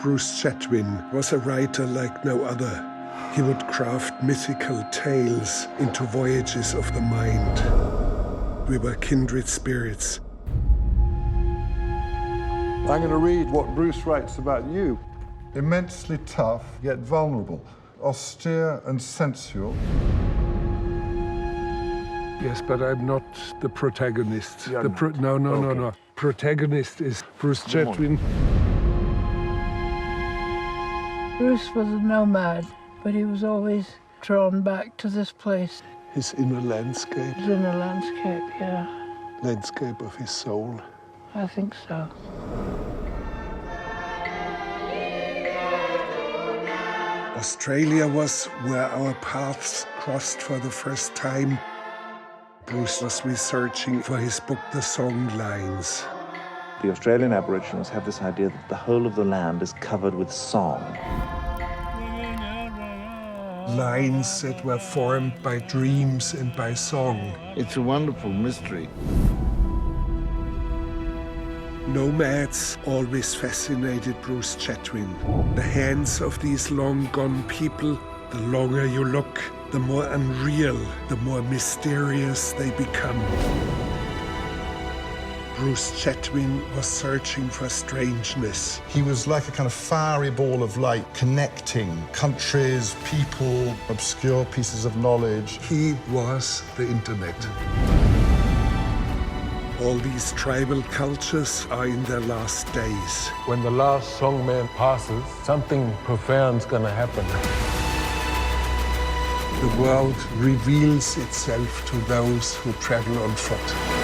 Bruce Chatwin was a writer like no other. He would craft mythical tales into voyages of the mind. We were kindred spirits. I'm going to read what Bruce writes about you. Immensely tough, yet vulnerable. Austere and sensual. Yes, but I'm not the protagonist. You're not. No. Protagonist is Bruce Chatwin. Bruce was a nomad, but he was always drawn back to this place. His inner landscape. His inner landscape, yeah. Landscape of his soul. I think so. Australia was where our paths crossed for the first time. Bruce was researching for his book, The Song Lines. The Australian Aborigines have this idea that the whole of the land is covered with song. Lines that were formed by dreams and by song. It's a wonderful mystery. Nomads always fascinated Bruce Chatwin. The hands of these long-gone people, the longer you look, the more unreal, the more mysterious they become. Bruce Chatwin was searching for strangeness. He was like a kind of fiery ball of light, connecting countries, people, obscure pieces of knowledge. He was the internet. All these tribal cultures are in their last days. When the last songman passes, something profound's gonna happen. The world reveals itself to those who travel on foot.